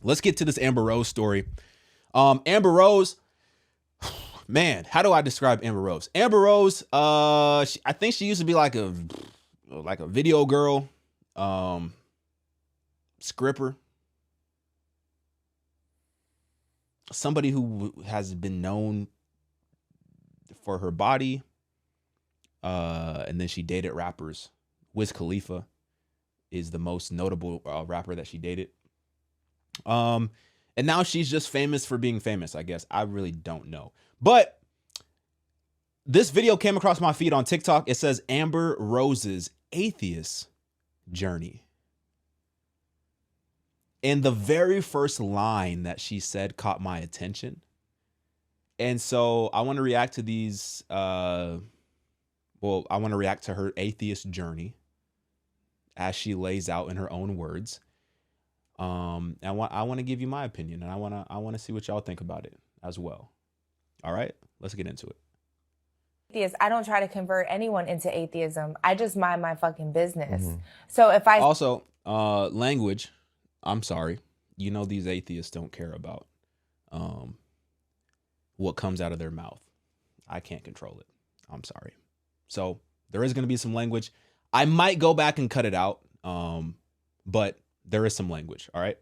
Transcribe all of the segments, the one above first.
let's get to this Amber Rose story. Amber Rose, man, how do I describe Amber Rose? Amber Rose, I think she used to be like a video girl, scripper, somebody who has been known for her body, and then she dated rappers. Wiz Khalifa is the most notable rapper that she dated. And now she's just famous for being famous, I guess. I really don't know. But this video came across my feed on TikTok. It says Amber Rose's atheist journey. And the very first line that she said caught my attention. And so I want to react to these. I want to react to her atheist journey as she lays out in her own words. I want to give you my opinion, and I want to see what y'all think about it as well. All right, let's get into it. I don't try to convert anyone into atheism. I just mind my fucking business. So if I also language, I'm sorry, you know these atheists don't care about what comes out of their mouth. I can't control it. I'm sorry. So there is going to be some language. I might go back and cut it out, but there is some language. All right.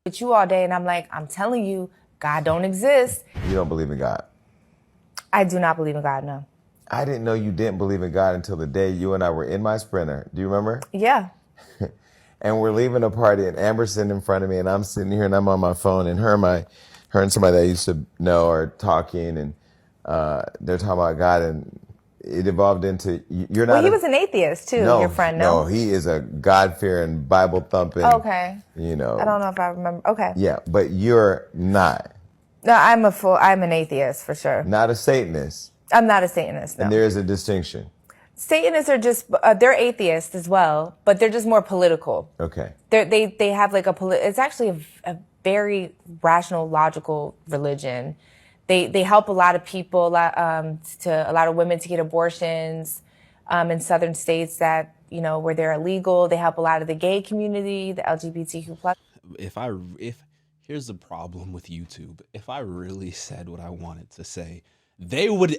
with you all day and I'm like, I'm telling you, God don't exist. You don't believe in God? I do not believe in God, no. I didn't know you didn't believe in God until the day you and I were in my Sprinter. Do you remember? Yeah. And we're leaving a party and Amber's sitting in front of me and I'm sitting here and I'm on my phone and her and somebody that I used to know are talking and they're talking about God and it evolved into, you're not. Well, he was an atheist too, no, your friend, no? No, he is a God-fearing, Bible-thumping. Okay. You know. I don't know if I remember. Okay. Yeah, but you're not. No, I'm an atheist for sure. Not a Satanist. I'm not a Satanist, no. And there is a distinction. Satanists are just, they're atheists as well, but they're just more political. Okay. They have like it's actually a very rational, logical religion. They help a lot of people, a lot of women to get abortions in southern states that, you know, where they're illegal. They help a lot of the gay community, the LGBTQ+. Here's the problem with YouTube. If I really said what I wanted to say, they would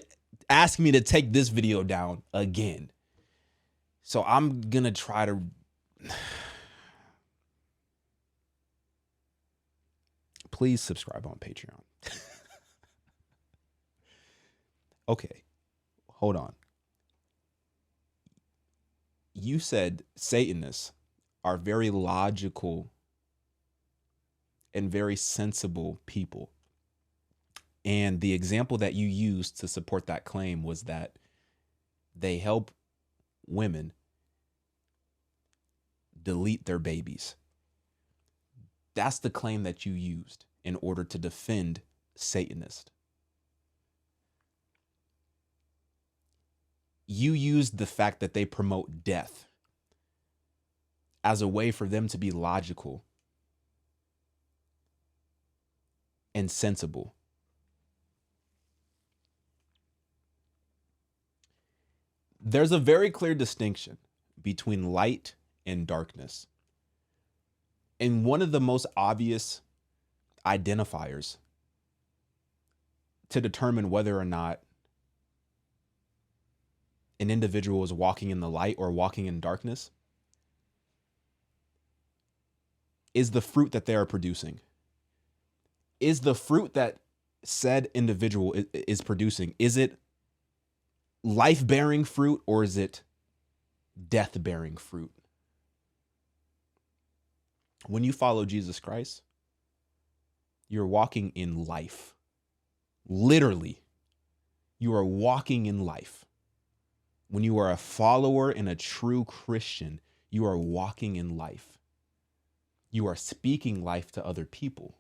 ask me to take this video down again. So I'm going to try to... Please subscribe on Patreon. Okay, hold on. You said Satanists are very logical and very sensible people. And the example that you used to support that claim was that they help women delete their babies. That's the claim that you used in order to defend Satanists. You used the fact that they promote death as a way for them to be logical and sensible. There's a very clear distinction between light and darkness. And one of the most obvious identifiers to determine whether or not an individual is walking in the light or walking in darkness is the fruit that they are producing. Is the fruit that said individual is producing, is it life-bearing fruit or is it death-bearing fruit? When you follow Jesus Christ, you're walking in life. Literally, you are walking in life. When you are a follower and a true Christian, you are walking in life. You are speaking life to other people.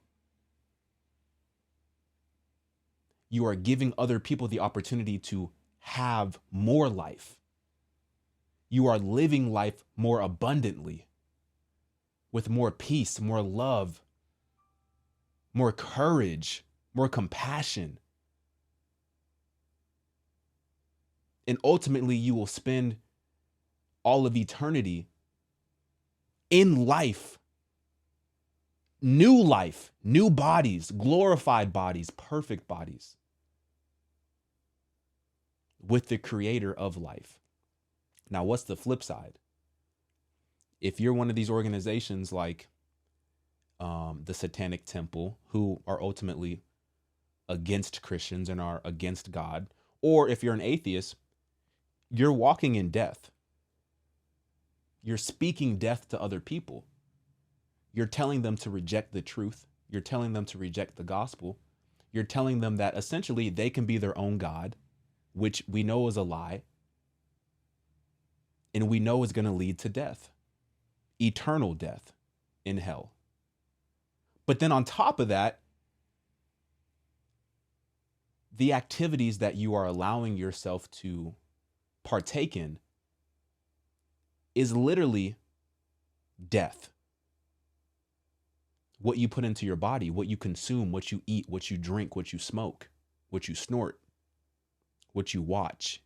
You are giving other people the opportunity to have more life. You are living life more abundantly, with more peace, more love, more courage, more compassion. And ultimately, you will spend all of eternity in life new life, new bodies, glorified bodies, perfect bodies with the creator of life. Now, what's the flip side? If you're one of these organizations like the Satanic Temple, who are ultimately against Christians and are against God, or if you're an atheist, you're walking in death. You're speaking death to other people. You're telling them to reject the truth. You're telling them to reject the gospel. You're telling them that essentially they can be their own God, which we know is a lie. And we know is going to lead to death, eternal death in hell. But then on top of that, the activities that you are allowing yourself to partake in is literally death. What you put into your body, what you consume, what you eat, what you drink, what you smoke, what you snort, what you watch,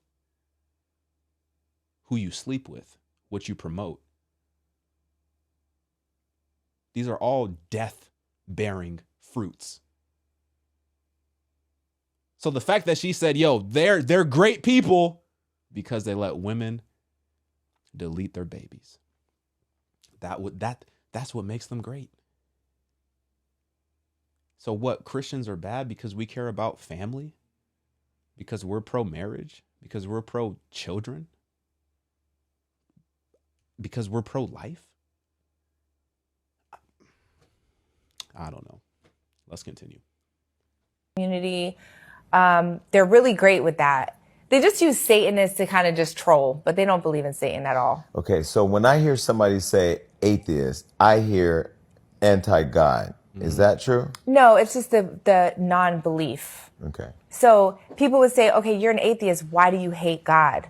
who you sleep with, what you promote. These are all death-bearing fruits. So the fact that she said, yo, they're great people because they let women delete their babies. That's what makes them great. So what, Christians are bad because we care about family? Because we're pro-marriage? Because we're pro-children? Because we're pro-life? I don't know. Let's continue. Community, they're really great with that. They just use Satanists to kind of just troll, but they don't believe in Satan at all. Okay, so when I hear somebody say atheist, I hear anti-God. Is that true? No, it's just the non-belief. Okay. So people would say, okay, you're an atheist. Why do you hate God?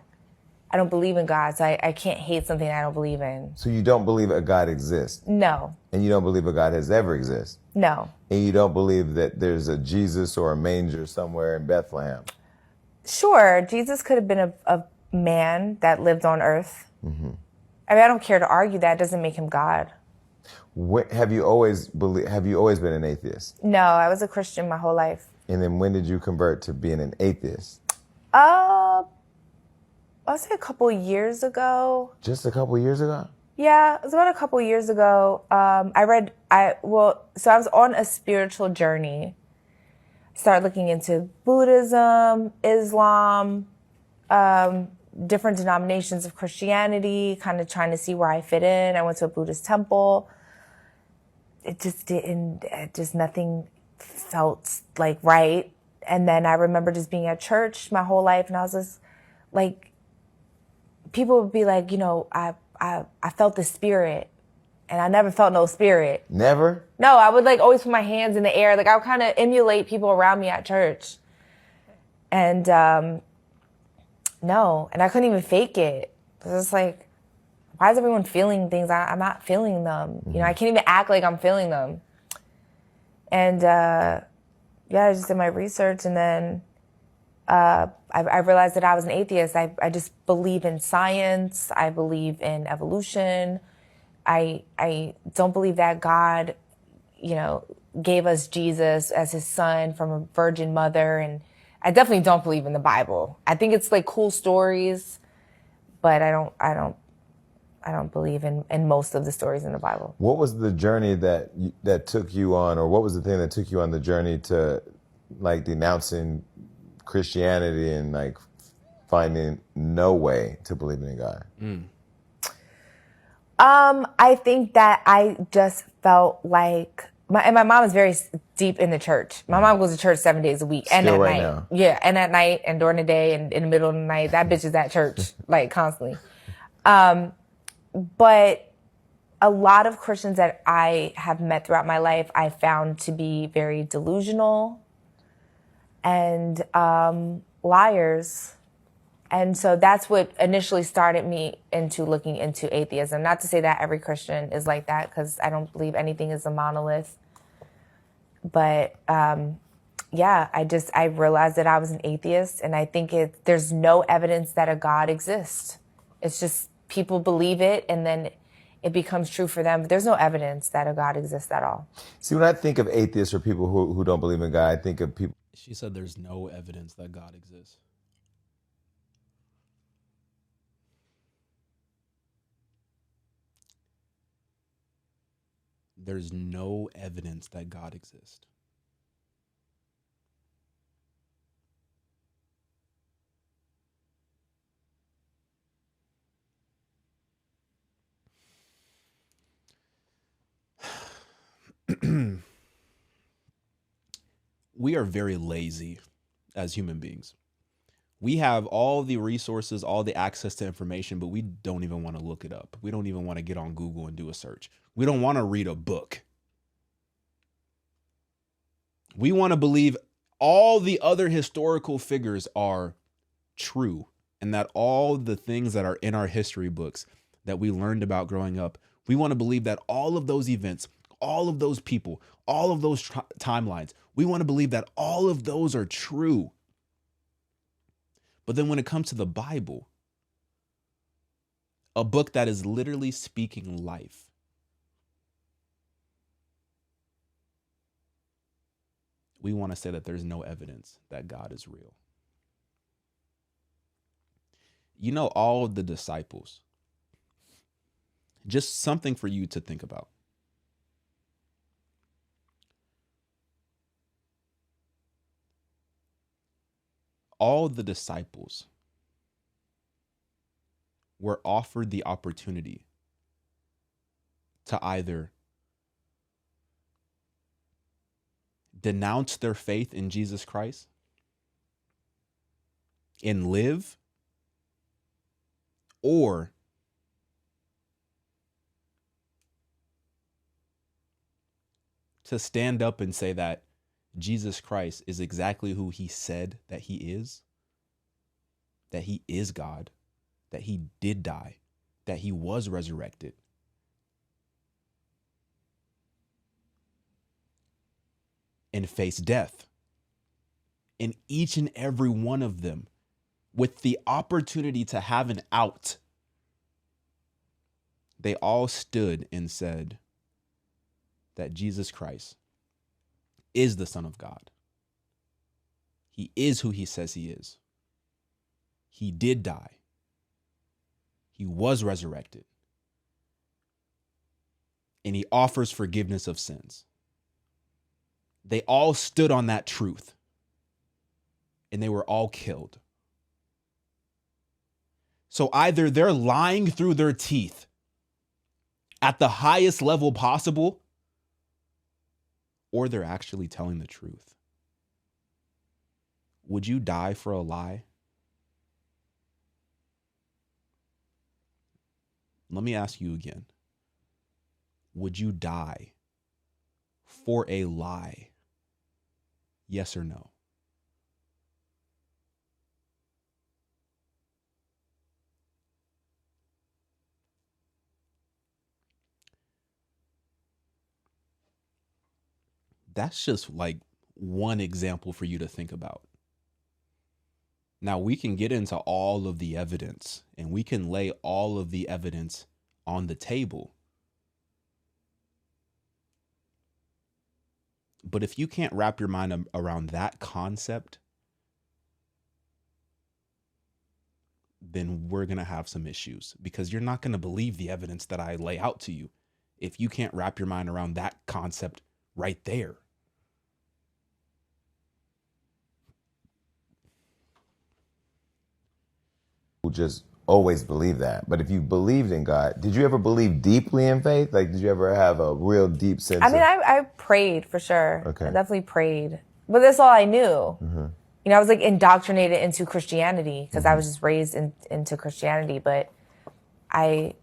I don't believe in God, so I can't hate something I don't believe in. So you don't believe a God exists? No. And you don't believe a God has ever existed? No. And you don't believe that there's a Jesus or a manger somewhere in Bethlehem? Sure, Jesus could have been a man that lived on earth. Mm-hmm. I mean, I don't care to argue that. It doesn't make him God. Have you always been an atheist? No, I was a Christian my whole life. And then when did you convert to being an atheist? I'll say a couple years ago. Just a couple years ago? Yeah, it was about a couple years ago. So I was on a spiritual journey. Started looking into Buddhism, Islam, different denominations of Christianity, kind of trying to see where I fit in. I went to a Buddhist temple. Nothing felt like right. And then I remember just being at church my whole life, and I was just like, people would be like, I felt the spirit, and I never felt no spirit. Never? No, I would always put my hands in the air. I would kind of emulate people around me at church. And no, and I couldn't even fake it. It was just like, why is everyone feeling things? I'm not feeling them. Mm-hmm. I can't even act like I'm feeling them. And I just did my research, and then I realized that I was an atheist. I just believe in science. I believe in evolution. I don't believe that God, gave us Jesus as his son from a virgin mother. And I definitely don't believe in the Bible. I think it's cool stories, but I don't believe in most of the stories in the Bible. What was the journey that took you on, or what was the thing that took you on the journey to denouncing Christianity and finding no way to believing in God? I think that I just felt like my mom is very deep in the church. My mom goes to church 7 days a week. Still and at right night. Now. Yeah, and at night and during the day and in the middle of the night. That bitch is at church constantly. But a lot of Christians that I have met throughout my life, I found to be very delusional and liars. And so that's what initially started me into looking into atheism. Not to say that every Christian is like that, because I don't believe anything is a monolith. But I realized that I was an atheist, and I think there's no evidence that a God exists. It's just people believe it, and then it becomes true for them. But there's no evidence that a God exists at all. See, when I think of atheists or people who don't believe in God, I think of people. She said there's no evidence that God exists. There's no evidence that God exists. We are very lazy as human beings. We have all the resources, all the access to information, but we don't even want to look it up. We don't even want to get on Google and do a search. We don't want to read a book. We want to believe all the other historical figures are true and that all the things that are in our history books that we learned about growing up, we want to believe that all of those events, all of those people, all of those timelines, we want to believe that all of those are true. But then when it comes to the Bible, a book that is literally speaking life, we want to say that there's no evidence that God is real. You know, all of the disciples, just something for you to think about. All the disciples were offered the opportunity to either denounce their faith in Jesus Christ and live, or to stand up and say that Jesus Christ is exactly who he said that he is God, that he did die, that he was resurrected. And face death. And each and every one of them, with the opportunity to have an out, they all stood and said that Jesus Christ is the Son of God. He is who he says he is. He did die. He was resurrected. And he offers forgiveness of sins. They all stood on that truth. And they were all killed. So either they're lying through their teeth at the highest level possible, or they're actually telling the truth. Would you die for a lie? Let me ask you again. Would you die for a lie? Yes or no? That's just like one example for you to think about. Now, we can get into all of the evidence and we can lay all of the evidence on the table. But if you can't wrap your mind around that concept, then we're going to have some issues, because you're not going to believe the evidence that I lay out to you if you can't wrap your mind around that concept right there. Just always believe that. But if you believed in God, did you ever believe deeply in faith? Like, did you ever have a real deep sense? I mean, I prayed for sure. Okay. I definitely prayed. But that's all I knew. Mm-hmm. You know, I was like indoctrinated into Christianity because I was just raised into Christianity. But I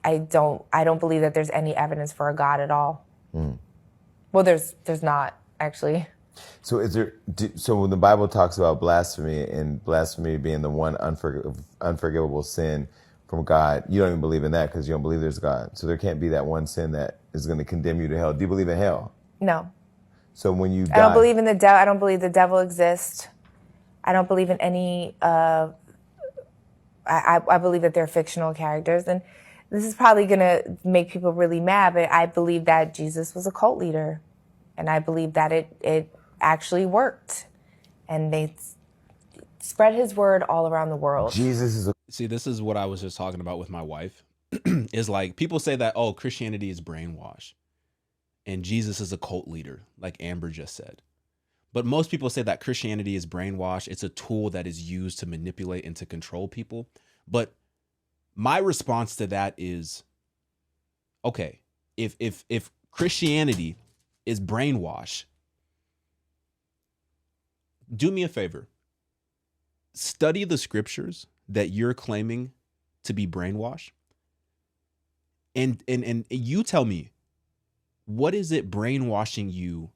don't believe that there's any evidence for a God at all. Mm. Well, there's not, actually. So so when the Bible talks about blasphemy and blasphemy being the one unforgivable sin from God, you don't even believe in that because you don't believe there's God. So there can't be that one sin that is going to condemn you to hell. Do you believe in hell? No. So when you die, I don't believe in the devil. I don't believe the devil exists. I don't believe in any. I believe that they're fictional characters, and this is probably going to make people really mad, but I believe that Jesus was a cult leader. And I believe that it actually worked. And they spread his word all around the world. Jesus is a See, this is what I was just talking about with my wife. Is like people say that, oh, Christianity is brainwash and Jesus is a cult leader, like Amber just said. But most people say that Christianity is brainwash. It's a tool that is used to manipulate and to control people. But my response to that is, okay, if Christianity is brainwash, do me a favor. Study the scriptures that you're claiming to be brainwash. And you tell me, what is it brainwashing you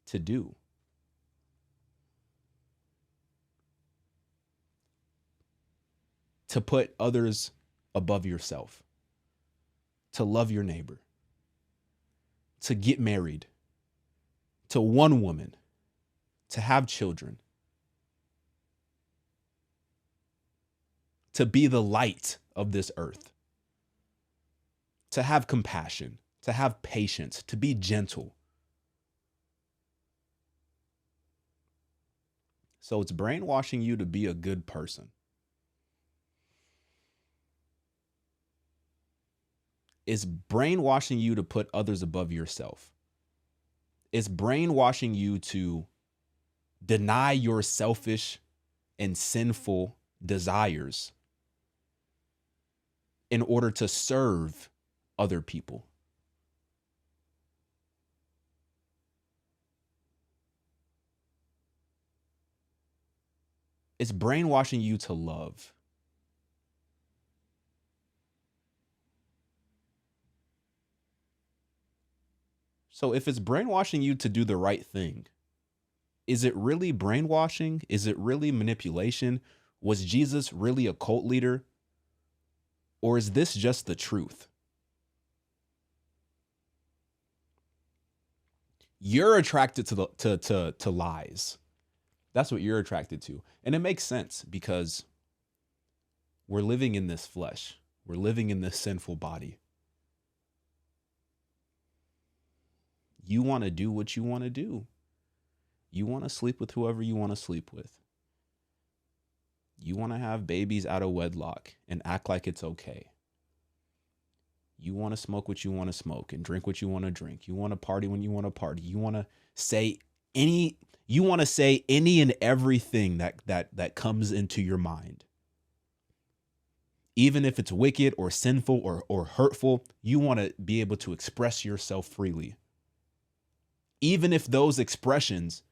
to do? To put others above yourself, to love your neighbor, to get married to one woman, to have children, to be the light of this earth, to have compassion, to have patience, to be gentle. So it's brainwashing you to be a good person. It's brainwashing you to put others above yourself. It's brainwashing you to deny your selfish and sinful desires in order to serve other people. It's brainwashing you to love. So if it's brainwashing you to do the right thing, is it really brainwashing? Is it really manipulation? Was Jesus really a cult leader? Or is this just the truth? You're attracted to lies. That's what you're attracted to. And it makes sense because we're living in this flesh. We're living in this sinful body. You want to do what you want to do. You want to sleep with whoever you want to sleep with. You want to have babies out of wedlock and act like it's okay. You want to smoke what you want to smoke and drink what you want to drink. You want to party when you want to party. You want to say any and everything that comes into your mind. Even if it's wicked or sinful or hurtful, you want to be able to express yourself freely. Even if those expressions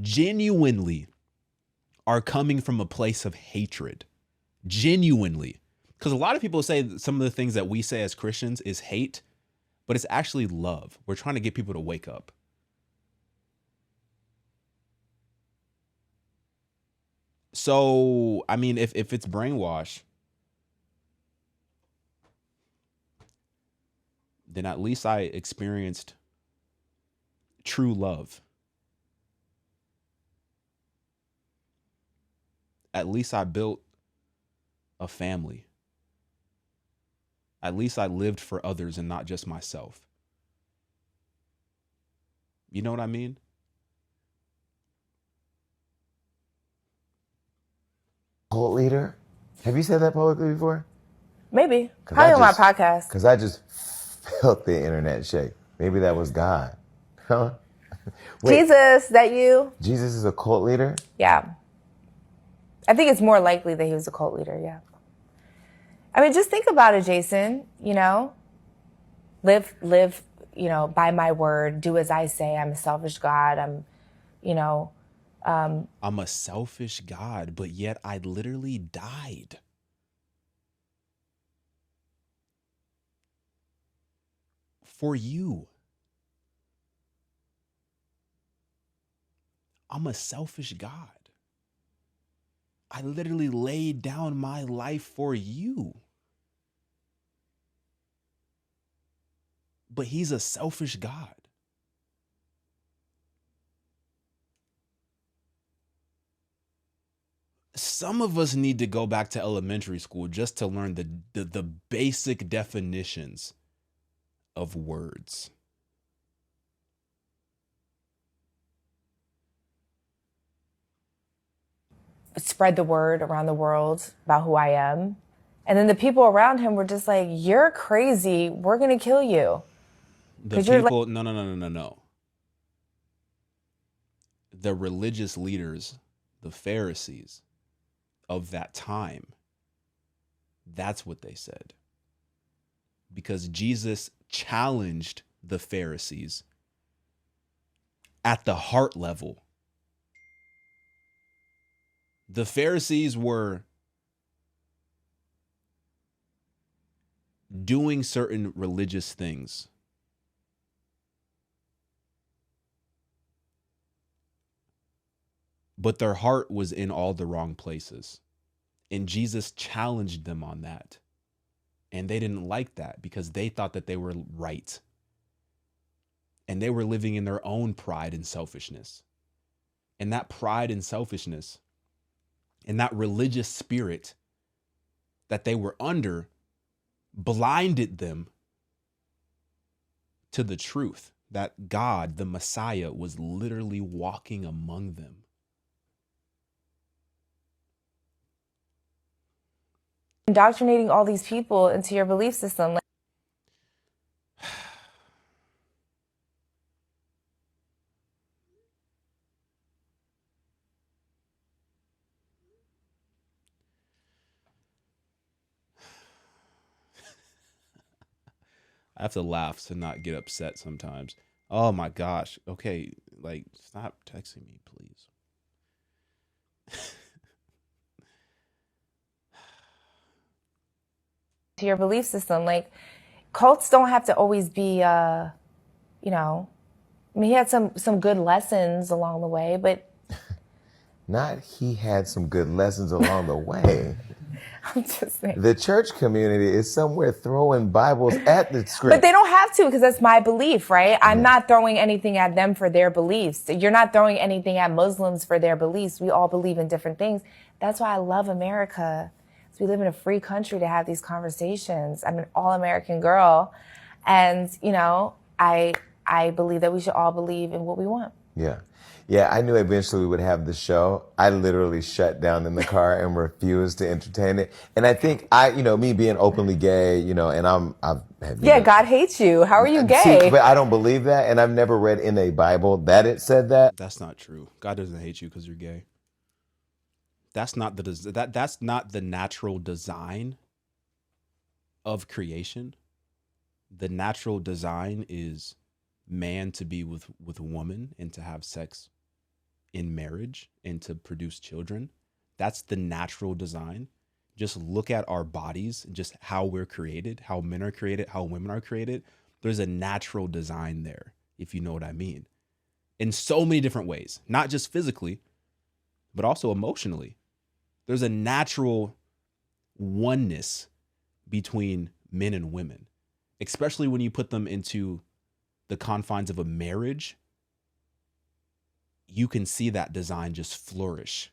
genuinely are coming from a place of hatred. Genuinely. Because a lot of people say that some of the things that we say as Christians is hate, but it's actually love. We're trying to get people to wake up. So, I mean, if it's brainwash, then at least I experienced true love. At least I built a family. At least I lived for others and not just myself. You know what I mean? cult leader. Have you said that publicly before? Maybe. Probably on my podcast. Because I just felt the internet shake. Maybe that was God. Huh? Wait, Jesus, that you? Jesus is a cult leader? Yeah. I think it's more likely that he was a cult leader, yeah. I mean, just think about it, Jason, you know? Live, you know, by my word, do as I say. I'm a selfish God. I'm a selfish God, but yet I literally died. For you. I'm a selfish God. I literally laid down my life for you. But he's a selfish God. some of us need to go back to elementary school just to learn the basic definitions of words. Spread the word around the world about who I am. And then the people around him were just like, you're crazy. We're going to kill you. The people, no. The religious leaders, the Pharisees of that time, that's what they said. Because Jesus challenged the Pharisees at the heart level. The Pharisees were doing certain religious things, but their heart was in all the wrong places. And Jesus challenged them on that. And they didn't like that because they thought that they were right. And they were living in their own pride and selfishness. And that pride and selfishness and that religious spirit that they were under blinded them to the truth that God, the Messiah, was literally walking among them. Indoctrinating all these people into your belief system. I have to laugh to not get upset sometimes. Oh my gosh. Okay, like, stop texting me, please. To your belief system. Like, cults don't have to always be, you know, I mean, he had some good lessons along the way, but. Not he had some good lessons along the way. I'm just saying. The church community is somewhere throwing Bibles at the screen. But they don't have to, because that's my belief, right? I'm not throwing anything at them for their beliefs. You're not throwing anything at Muslims for their beliefs. We all believe in different things. That's why I love America. We live in a free country to have these conversations. I'm an all-American girl. And, you know, I believe that we should all believe in what we want. Yeah. Yeah, I knew eventually we would have the show. I literally shut down in the car and refused to entertain it. And I think me being openly gay, and God hates you. How are you gay? See, but I don't believe that. And I've never read in a Bible that it said that. That's not true. God doesn't hate you because you're gay. That's not that's not the natural design of creation. The natural design is man to be with woman and to have sex in marriage and to produce children. That's the natural design. Just look at our bodies, just how we're created, how men are created, how women are created. There's a natural design there, if you know what I mean. In so many different ways, not just physically, but also emotionally. There's a natural oneness between men and women, especially when you put them into the confines of a marriage. You can see that design just flourish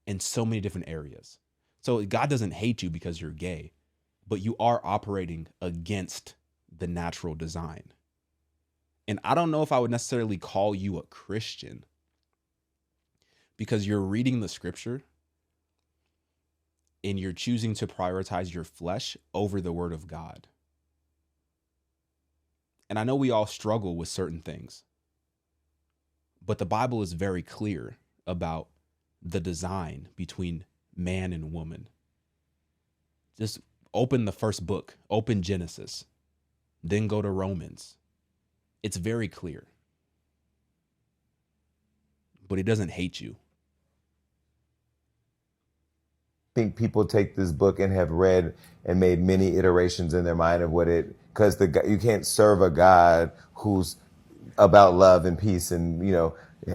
in so many different areas. So God doesn't hate you because you're gay, but you are operating against the natural design. And I don't know if I would necessarily call you a Christian, because you're reading the scripture and you're choosing to prioritize your flesh over the word of God. And I know we all struggle with certain things, but the Bible is very clear about the design between man and woman. Just open the first book, open Genesis, then go to Romans. It's very clear. But he doesn't hate you. I think people take this book and have read and made many iterations in their mind of what it, because you can't serve a God who's about love and peace and,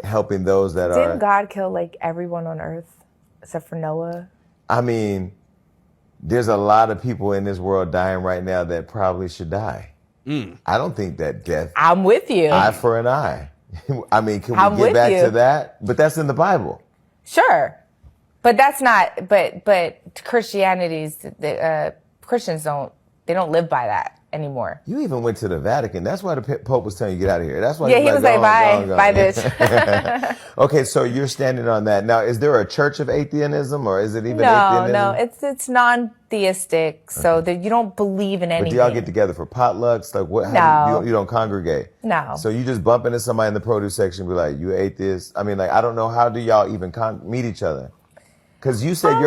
helping those that are. Didn't God kill like everyone on earth except for Noah? I mean, there's a lot of people in this world dying right now that probably should die. I don't think that death. I'm with you. Eye for an eye. I mean, can I'm we get with back you. to that? But that's in the Bible. Sure. But that's not. But Christianity's Christians don't live by that anymore. You even went to the Vatican. That's why the Pope was telling you get out of here. That's why Yeah, he was like, bye, bye, go. bitch. Okay, so you're standing on that. Now, is there a church of atheism, or is it even No, atheism? it's non-theistic, so that you don't believe in anything. But do y'all get together for potlucks? Like what? No. You don't congregate? No. So you just bump into somebody in the produce section and be like, you atheist? I mean, like, I don't know. How do y'all even meet each other? Because you said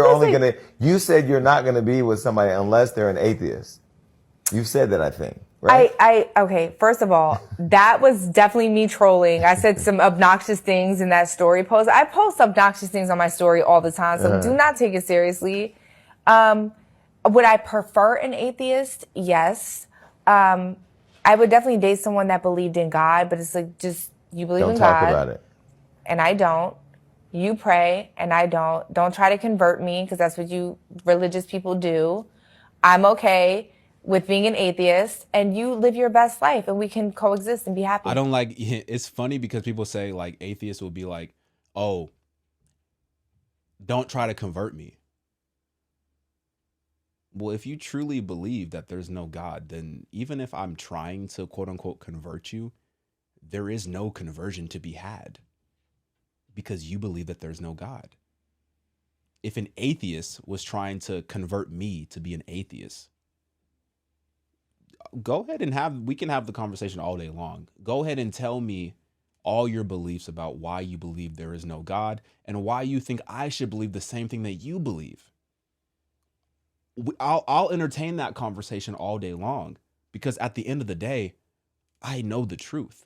you said you're not gonna be with somebody unless they're an atheist. You've said that, I think, right? Okay, first of all, that was definitely me trolling. I said some obnoxious things in that story post. I post obnoxious things on my story all the time, so do not take it seriously. Would I prefer an atheist? Yes. I would definitely date someone that believed in God, but it's like, just, you believe in God. Don't talk about it. And I don't. You pray, and I don't. Don't try to convert me, because that's what you religious people do. I'm okay with being an atheist, and you live your best life, and we can coexist and be happy. I don't like, it's funny because people say like atheists will be like, oh, don't try to convert me. Well, if you truly believe that there's no God, then even if I'm trying to quote unquote convert you, there is no conversion to be had because you believe that there's no God. If an atheist was trying to convert me to be an atheist, go ahead and we can have the conversation all day long. Go ahead and tell me all your beliefs about why you believe there is no God and why you think I should believe the same thing that you believe. I'll entertain that conversation all day long because at the end of the day, I know the truth.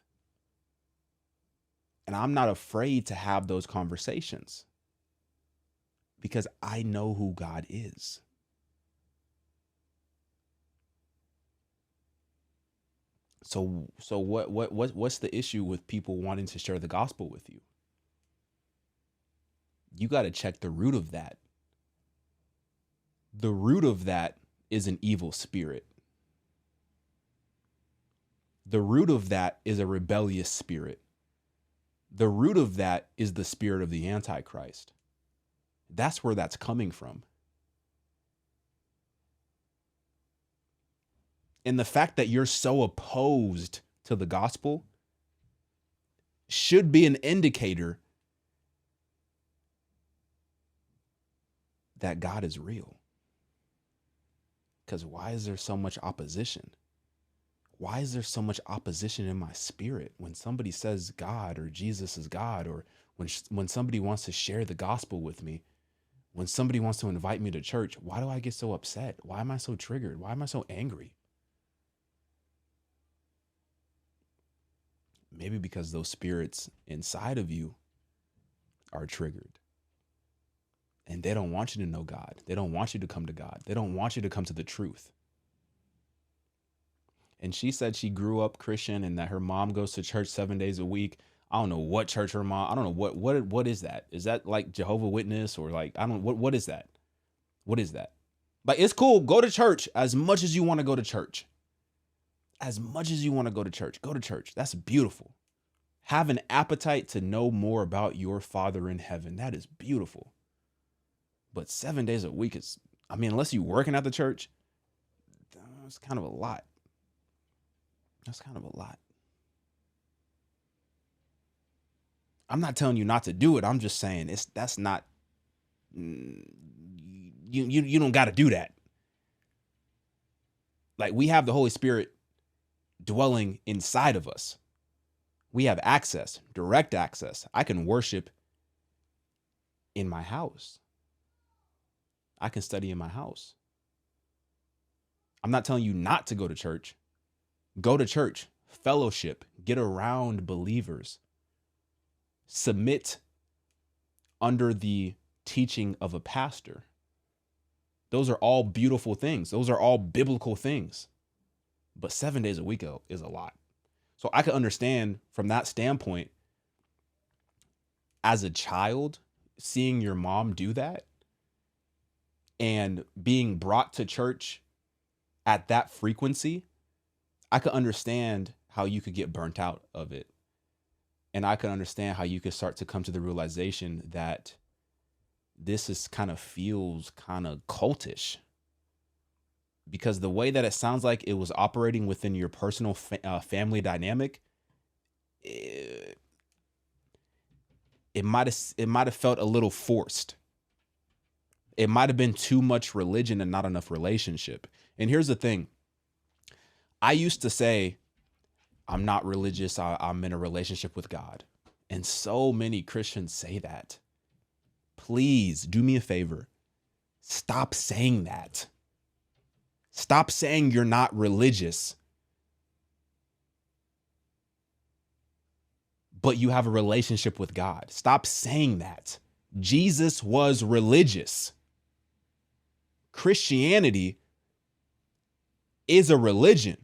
And I'm not afraid to have those conversations because I know who God is. So what's the issue with people wanting to share the gospel with you? You got to check the root of that. The root of that is an evil spirit. The root of that is a rebellious spirit. The root of that is the spirit of the Antichrist. That's where that's coming from. And the fact that you're so opposed to the gospel should be an indicator that God is real. Because why is there so much opposition? Why is there so much opposition in my spirit when somebody says God or Jesus is God, or when somebody wants to share the gospel with me, when somebody wants to invite me to church? Why do I get so upset? Why am I so triggered? Why am I so angry? Maybe because those spirits inside of you are triggered. And they don't want you to know God. They don't want you to come to God. They don't want you to come to the truth. And she said she grew up Christian and that her mom goes to church 7 days a week. I don't know what church her mom, I don't know what is that? Is that like Jehovah's Witness or like, I don't, what is that? What is that? Like, it's cool. Go to church as much as you want to go to church. As much as you want to go to church, go to church. That's beautiful. Have an appetite to know more about your Father in heaven. That is beautiful. But 7 days a week is, I mean, unless you're working at the church, it's kind of a lot. That's kind of a lot. I'm not telling you not to do it. I'm just saying that's not, you don't got to do that. Like, we have the Holy Spirit dwelling inside of us. We have access, direct access. I can worship in my house. I can study in my house. I'm not telling you not to go to church. Go to church, fellowship, get around believers, submit under the teaching of a pastor. Those are all beautiful things. Those are all biblical things. But 7 days a week is a lot. So I can understand from that standpoint, as a child, seeing your mom do that and being brought to church at that frequency, I could understand how you could get burnt out of it. And I could understand how you could start to come to the realization that this is kind of feels kind of cultish, because the way that it sounds like it was operating within your personal family dynamic, it, it might have felt a little forced. It might have been too much religion and not enough relationship. And here's the thing. I used to say, I'm not religious. I'm in a relationship with God. And so many Christians say that. Please do me a favor. Stop saying that. Stop saying you're not religious, but you have a relationship with God. Stop saying that. Jesus was religious. Christianity is a religion.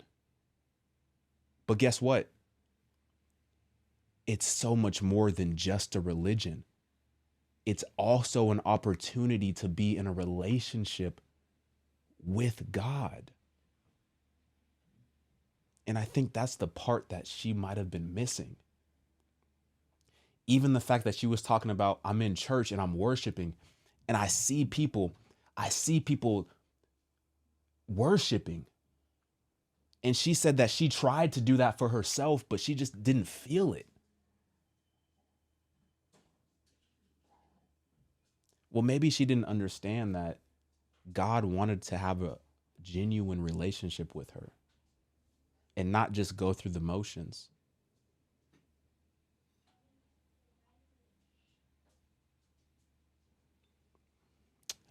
But guess what? It's so much more than just a religion. It's also an opportunity to be in a relationship with God. And I think that's the part that she might have been missing. Even the fact that she was talking about, I'm in church and I'm worshiping, and I see people worshiping. And she said that she tried to do that for herself, but she just didn't feel it. Well, maybe she didn't understand that God wanted to have a genuine relationship with her and not just go through the motions.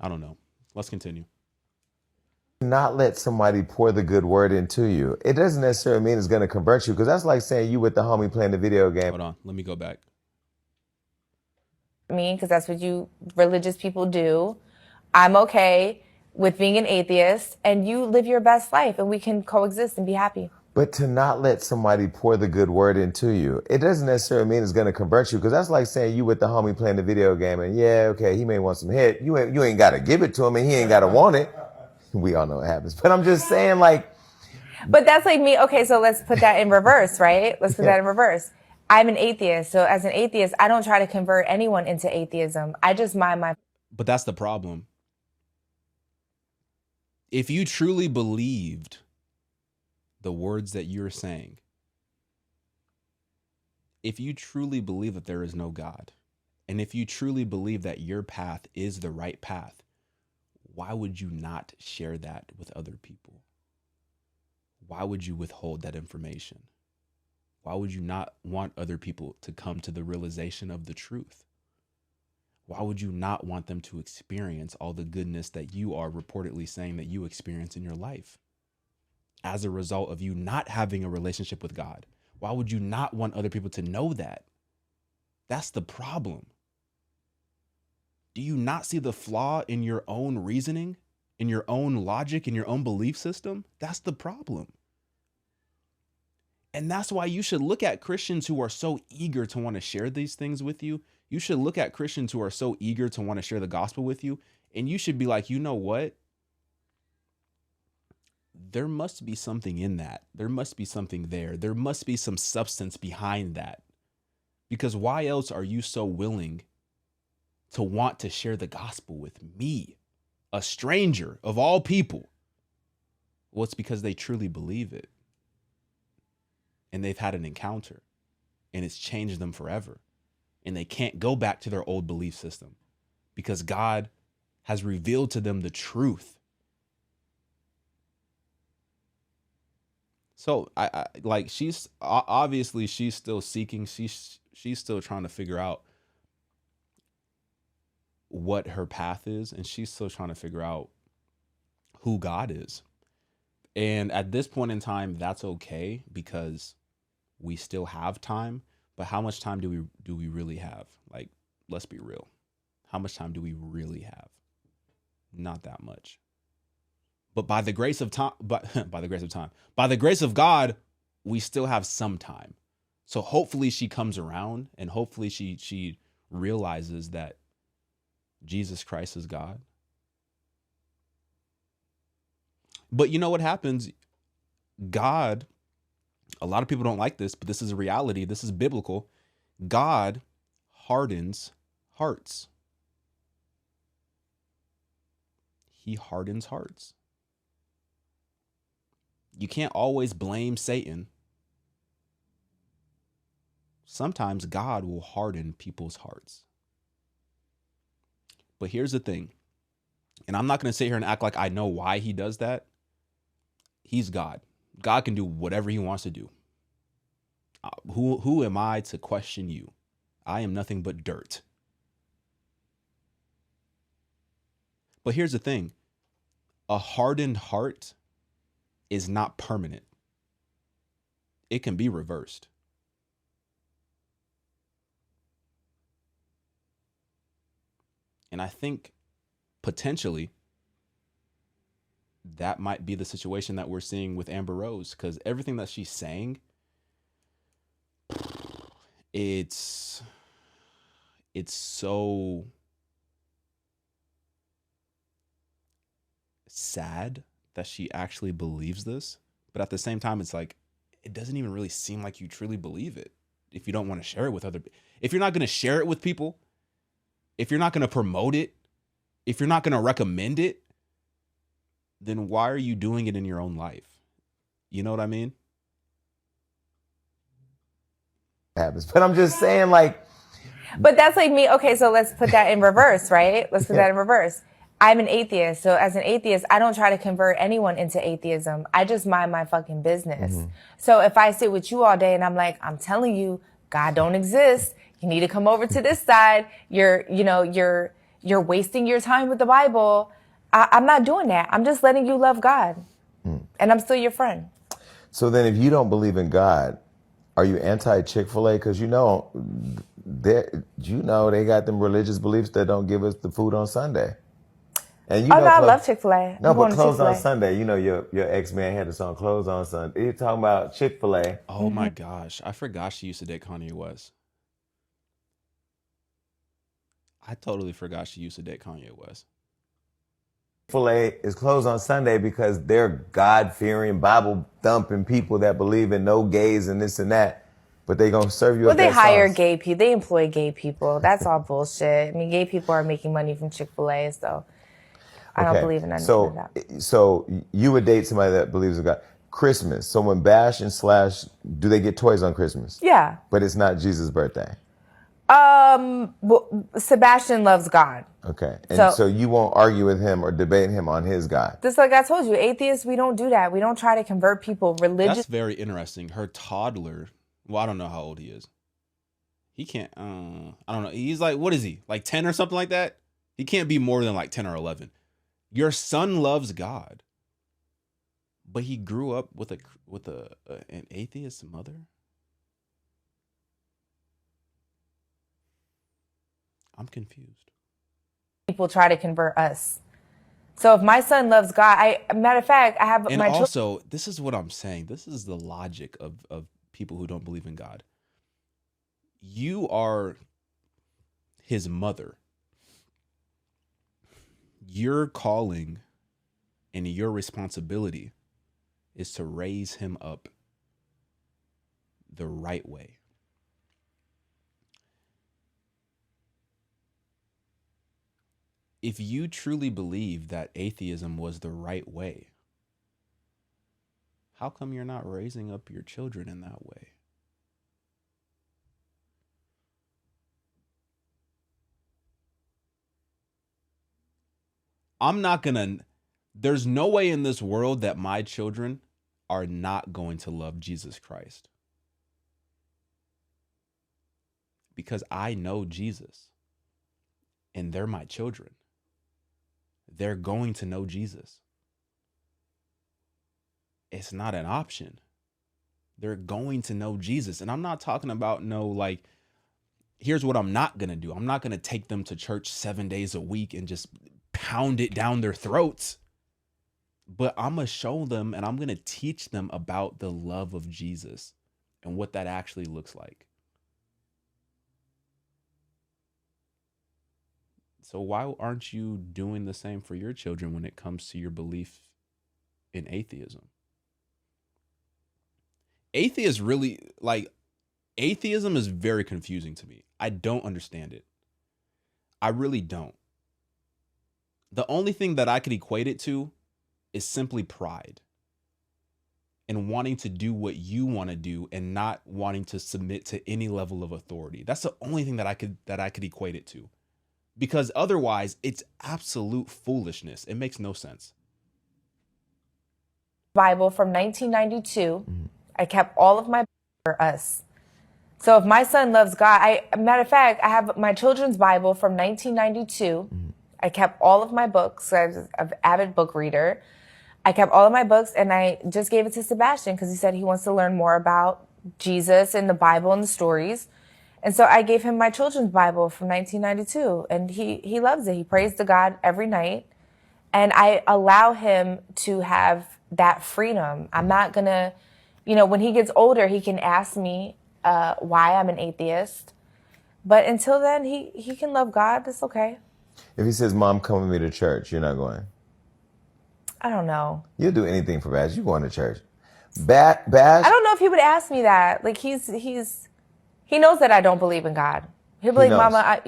I don't know. Let's continue. Not let somebody pour the good word into you. It doesn't necessarily mean it's going to convert you, because that's like saying you with the homie playing the video game. Hold on. Let me go back. Me, because that's what you religious people do. I'm okay with being an atheist, and you live your best life, and we can coexist and be happy. But to not let somebody pour the good word into you, it doesn't necessarily mean it's going to convert you, because that's like saying you with the homie playing the video game, and yeah, okay, he may want some hit. You ain't got to give it to him, and he ain't got to want it. We all know what happens. But I'm just saying, like. But that's like me. Okay, so let's put that in reverse, right? Let's put that in reverse. I'm an atheist. So as an atheist, I don't try to convert anyone into atheism. I just mind my. But that's the problem. If you truly believed the words that you're saying, if you truly believe that there is no God, and if you truly believe that your path is the right path, why would you not share that with other people? Why would you withhold that information? Why would you not want other people to come to the realization of the truth? Why would you not want them to experience all the goodness that you are reportedly saying that you experience in your life as a result of you not having a relationship with God? Why would you not want other people to know that? That's the problem. Do you not see the flaw in your own reasoning, in your own logic, in your own belief system? That's the problem. And that's why you should look at Christians who are so eager to want to share these things with you. You should look at Christians who are so eager to want to share the gospel with you. And you should be like, you know what? There must be something in that. There must be something there. There must be some substance behind that. Because why else are you so willing to want to share the gospel with me, a stranger of all people? Well, it's because they truly believe it. And they've had an encounter, and it's changed them forever. And they can't go back to their old belief system because God has revealed to them the truth. So I like, she's obviously she's still seeking. She's still trying to figure out what her path is, and she's still trying to figure out who God is. And at this point in time, that's okay because we still have time. But how much time do we really have? Like, let's be real. How much time do we really have? Not that much. But by the grace of time, by the grace of God, we still have some time. So hopefully she comes around, and hopefully she realizes that Jesus Christ is God. But you know what happens? God, a lot of people don't like this, but this is a reality. This is biblical. God hardens hearts. he hardens hearts. You can't always blame Satan. Sometimes God will harden people's hearts. But here's the thing, and I'm not going to sit here and act like I know why he does that. He's God. God can do whatever he wants to do. Who am I to question you? I am nothing but dirt. But here's the thing. A hardened heart is not permanent. It can be reversed. And I think potentially that might be the situation that we're seeing with Amber Rose, because everything that she's saying, it's so sad that she actually believes this. But at the same time, it's like, it doesn't even really seem like you truly believe it if you don't want to share it with other people. If you're not going to share it with people, if you're not going to promote it, if you're not going to recommend it, then why are you doing it in your own life? You know what I mean? Happens, but I'm just saying, like. But that's like me. Okay, so let's put that in reverse, right? Let's put that in reverse. I'm an atheist. So as an atheist, I don't try to convert anyone into atheism. I just mind my fucking business. Mm-hmm. So if I sit with you all day and I'm like, I'm telling you, God don't exist. You need to come over to this side. You're wasting your time with the Bible. I'm not doing that. I'm just letting you love God. And I'm still your friend. So then if you don't believe in God, are you anti-Chick-fil-A? Because they got them religious beliefs that don't give us the food on Sunday. And no, I love Chick-fil-A. No, but closed on Sunday. You know, your ex-man had the song Closed on Sunday. You're talking about Chick-fil-A. Oh my gosh. I forgot she used to date Kanye West. I totally forgot she used to date Kanye West. Chick-fil-A is closed on Sunday because they're God-fearing, Bible-thumping people that believe in no gays and this and that. But they gonna serve you. Well, they hire gay people. They employ gay people. That's all bullshit. I mean, gay people are making money from Chick-fil-A, so I don't believe in any of that. So you would date somebody that believes in God. Christmas. So when Bash and Slash, do they get toys on Christmas? Yeah. But it's not Jesus' birthday. Well, Sebastian loves God. Okay. And so you won't argue with him or debate him on his God. Just like I told you, atheists, we don't do that. We don't try to convert people religious. That's very interesting. Her toddler, well, I don't know how old he is. He can't, I don't know. He's like, what is he? Like 10 or something like that? He can't be more than like 10 or 11. Your son loves God, but he grew up with an atheist mother? I'm confused. People try to convert us. So if my son loves God, matter of fact, I have and my also, this is what I'm saying. This is the logic of people who don't believe in God. You are his mother. Your calling and your responsibility is to raise him up the right way. If you truly believe that atheism was the right way, how come you're not raising up your children in that way? There's no way in this world that my children are not going to love Jesus Christ. Because I know Jesus and they're my children. They're going to know Jesus. It's not an option. They're going to know Jesus. And I'm not talking about here's what I'm not going to do. I'm not going to take them to church 7 days a week and just pound it down their throats. But I'm going to show them and I'm going to teach them about the love of Jesus and what that actually looks like. So why aren't you doing the same for your children when it comes to your belief in atheism? Atheism is very confusing to me. I don't understand it. I really don't. The only thing that I could equate it to is simply pride and wanting to do what you want to do and not wanting to submit to any level of authority. That's the only thing that I could equate it to. Because otherwise, it's absolute foolishness. It makes no sense. Bible from 1992. I kept all of my for us. So if my son loves God, matter of fact, I have my children's Bible from 1992. I kept all of my books. I was an avid book reader. I kept all of my books, and I just gave it to Sebastian because he said he wants to learn more about Jesus and the Bible and the stories. And so I gave him my children's Bible from 1992, and he loves it. He prays to God every night, and I allow him to have that freedom. I'm not gonna, when he gets older, he can ask me why I'm an atheist. But until then, he can love God. That's okay. If he says, "Mom, come with me to church," you're not going. I don't know. You'll do anything for Bash. You going to church? Bash. I don't know if he would ask me that. Like he knows that I don't believe in God. He'll be like, knows. "Mama,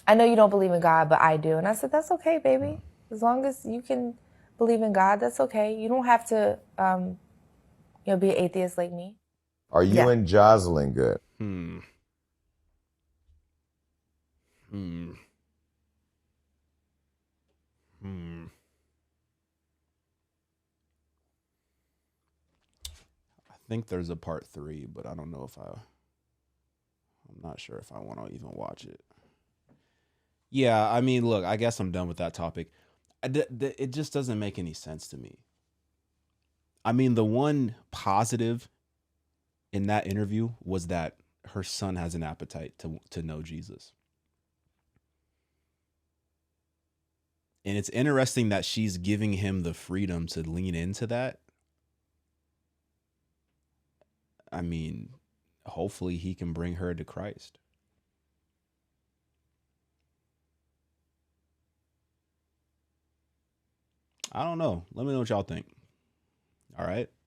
I know you don't believe in God, but I do." And I said, "That's okay, baby. As long as you can believe in God, that's okay. You don't have to, be an atheist like me." Are you and Jocelyn good? I think there's a part 3, but I don't know if I'm not sure if I want to even watch it. Yeah, I mean, look, I guess I'm done with that topic. It just doesn't make any sense to me. I mean, the one positive in that interview was that her son has an appetite to know Jesus. And it's interesting that she's giving him the freedom to lean into that. I mean, hopefully he can bring her to Christ. I don't know. Let me know what y'all think. All right.